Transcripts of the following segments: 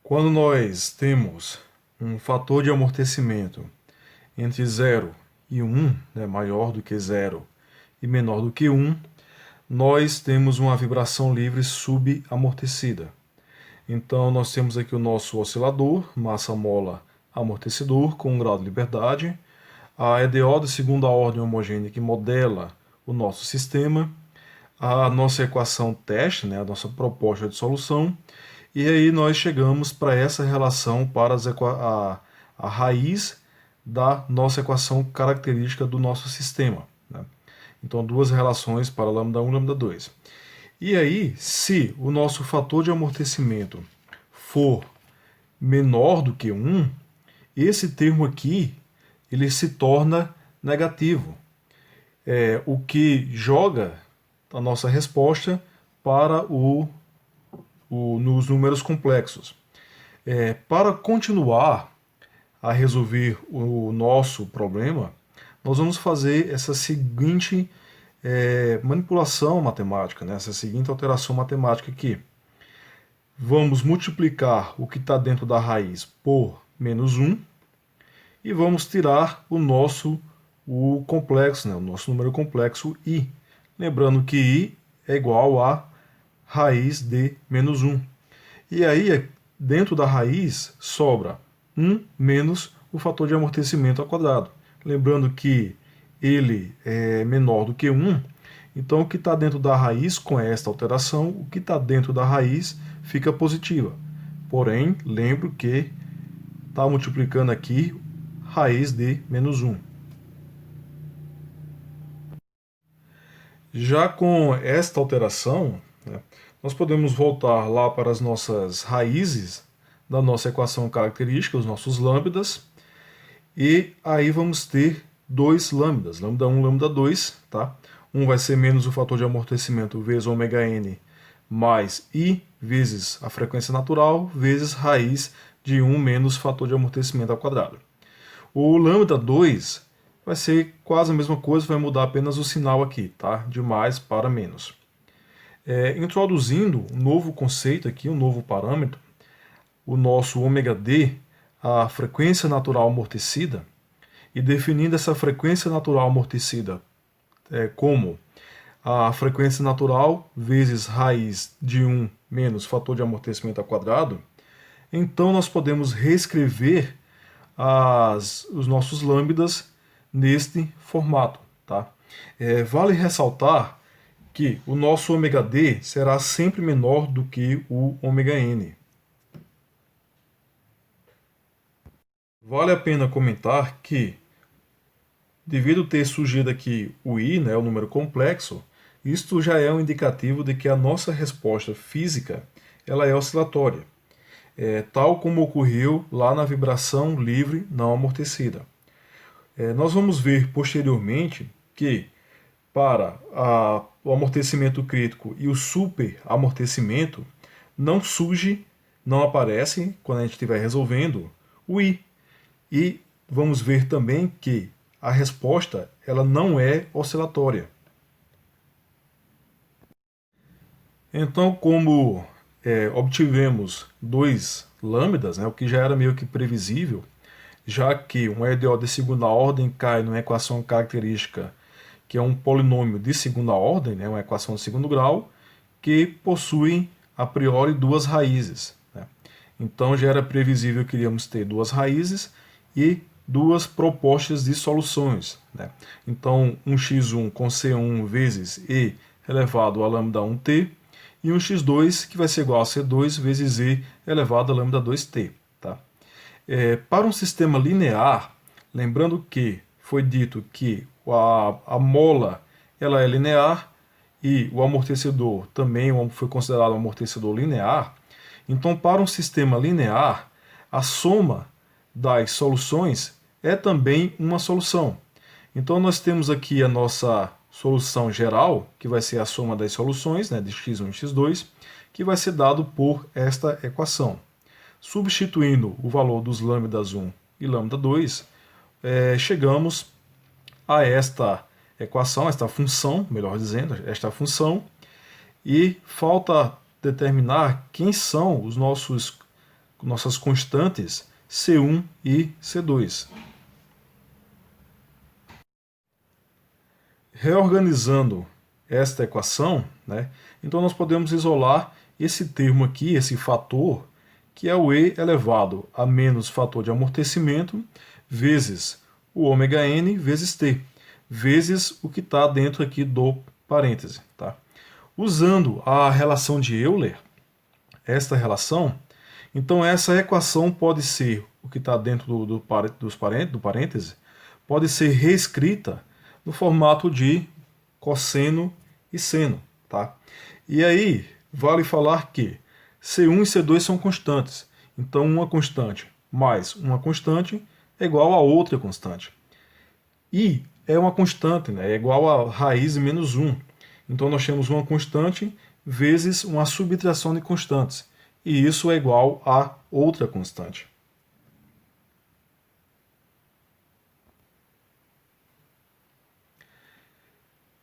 Quando nós temos um fator de amortecimento entre 0 e 1, né, maior do que 0 e menor do que 1, nós temos uma vibração livre subamortecida. Então nós temos aqui o nosso oscilador, massa mola amortecedor com um grau de liberdade, a EDO de segunda ordem homogênea que modela o nosso sistema, a nossa equação teste, né, a nossa proposta de solução, e aí nós chegamos para essa relação para a raiz da nossa equação característica do nosso sistema, né? Então, duas relações para lambda 1 e lambda 2. E aí, se o nosso fator de amortecimento for menor do que 1, esse termo aqui ele se torna negativo, o que joga a nossa resposta para nos números complexos. Para continuar a resolver o nosso problema, nós vamos fazer essa seguinte manipulação matemática, né? Essa seguinte alteração matemática aqui. Vamos multiplicar o que está dentro da raiz por menos 1 e vamos tirar o complexo, né? O nosso número complexo i. Lembrando que i é igual a raiz de menos 1. E aí, dentro da raiz, sobra 1 menos o fator de amortecimento ao quadrado. Lembrando que ele é menor do que 1, então o que está dentro da raiz, com esta alteração, o que está dentro da raiz fica positiva. Porém, lembro que está multiplicando aqui raiz de menos 1. Já com esta alteração, né, nós podemos voltar lá para as nossas raízes da nossa equação característica, os nossos lambdas, e aí vamos ter dois lambdas, lambda 1 e lambda 2, tá? Um vai ser menos o fator de amortecimento vezes ômega n mais i vezes a frequência natural vezes raiz de 1 menos fator de amortecimento ao quadrado. O lambda 2 vai ser quase a mesma coisa, vai mudar apenas o sinal aqui, tá? De mais para menos. Introduzindo um novo conceito aqui, um novo parâmetro, o nosso ômega d, a frequência natural amortecida, e definindo essa frequência natural amortecida como a frequência natural vezes raiz de 1 menos fator de amortecimento ao quadrado, então nós podemos reescrever os nossos lambdas neste formato, tá? Vale ressaltar que o nosso ômega d será sempre menor do que o ômega n. Vale a pena comentar que, devido ter surgido aqui o i, né, o número complexo, isto já é um indicativo de que a nossa resposta física ela é oscilatória, tal como ocorreu lá na vibração livre não amortecida. Nós vamos ver posteriormente que para o amortecimento crítico e o superamortecimento não surge, não aparece, quando a gente estiver resolvendo, o i. E vamos ver também que a resposta ela não é oscilatória. Então, como obtivemos dois lambdas, né, o que já era meio que previsível, já que um EDO de segunda ordem cai numa equação característica que é um polinômio de segunda ordem, né, uma equação de segundo grau, que possui a priori duas raízes, né? Então já era previsível que iríamos ter duas raízes e duas propostas de soluções, né? Então um x1 com c1 vezes e elevado a lambda 1t, e um x2 que vai ser igual a c2 vezes e elevado a lambda 2t. Tá? Para um sistema linear, lembrando que foi dito que a mola ela é linear e o amortecedor também foi considerado um amortecedor linear, então para um sistema linear, a soma das soluções é também uma solução. Então nós temos aqui a nossa solução geral, que vai ser a soma das soluções, né, de x1 e x2, que vai ser dado por esta equação. Substituindo o valor dos lambdas 1 e lambda 2, chegamos a esta equação, esta função, melhor dizendo, esta função, e falta determinar quem são os nossas constantes C1 e C2. Reorganizando esta equação, né, então nós podemos isolar esse termo aqui, esse fator, que é o E elevado a menos fator de amortecimento, vezes o ômega n vezes T, vezes o que está dentro aqui do parêntese. Tá? Usando a relação de Euler, esta relação, então essa equação pode ser, o que está dentro do parêntese, pode ser reescrita no formato de cosseno e seno. Tá? E aí, vale falar que C1 e C2 são constantes. Então, uma constante mais uma constante é igual a outra constante. I é uma constante, né? É igual a raiz menos 1. Então, nós temos uma constante vezes uma subtração de constantes. E isso é igual a outra constante.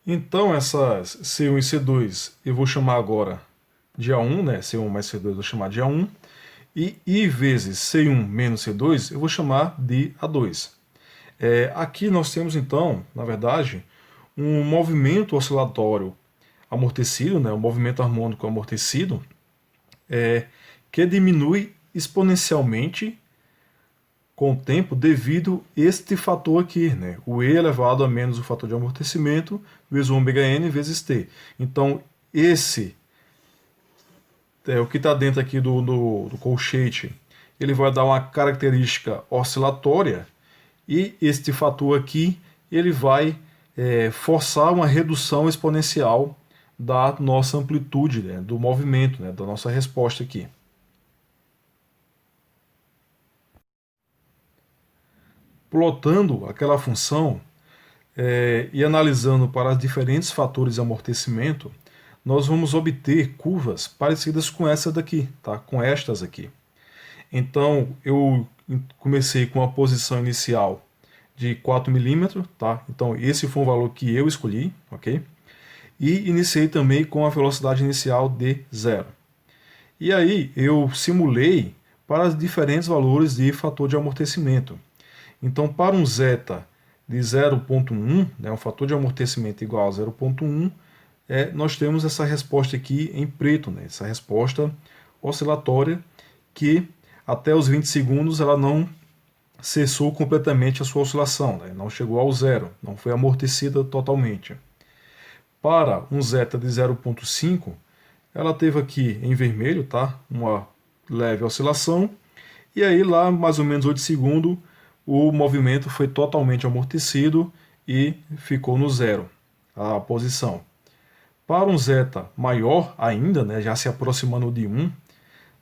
Então, essas C1 e C2 eu vou chamar agora de A1, né? C1 mais C2 eu vou chamar de A1. E I vezes C1 menos C2 eu vou chamar de A2. Aqui nós temos então, na verdade, um movimento oscilatório amortecido, né? Um movimento harmônico amortecido, que diminui exponencialmente com o tempo devido a este fator aqui, né? O E elevado a menos o fator de amortecimento vezes o ômega n vezes T. Então, esse o que está dentro aqui do colchete, ele vai dar uma característica oscilatória e este fator aqui ele vai forçar uma redução exponencial da nossa amplitude, né, do movimento, né, da nossa resposta aqui. Plotando aquela função e analisando para os diferentes fatores de amortecimento, nós vamos obter curvas parecidas com essa daqui, tá? Com estas aqui. Então, eu comecei com a posição inicial de 4 milímetros, tá? Então, esse foi um valor que eu escolhi, ok? E iniciei também com a velocidade inicial de 0. E aí, eu simulei para os diferentes valores de fator de amortecimento. Então, para um zeta de 0,1, né, um fator de amortecimento igual a 0,1, nós temos essa resposta aqui em preto, né, essa resposta oscilatória que até os 20 segundos ela não cessou completamente a sua oscilação, né, não chegou ao zero, não foi amortecida totalmente. Para um zeta de 0,5, ela teve aqui em vermelho, tá, uma leve oscilação, e aí lá mais ou menos 8 segundos o movimento foi totalmente amortecido e ficou no zero, a posição. Para um zeta maior ainda, né, já se aproximando de 1,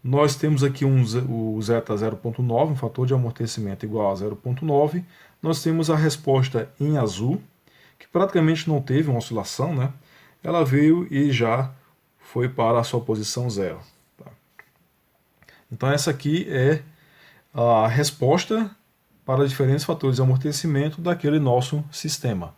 nós temos aqui o zeta 0,9, um fator de amortecimento igual a 0,9. Nós temos a resposta em azul, que praticamente não teve uma oscilação, né? Ela veio e já foi para a sua posição zero. Tá? Então essa aqui é a resposta para diferentes fatores de amortecimento daquele nosso sistema.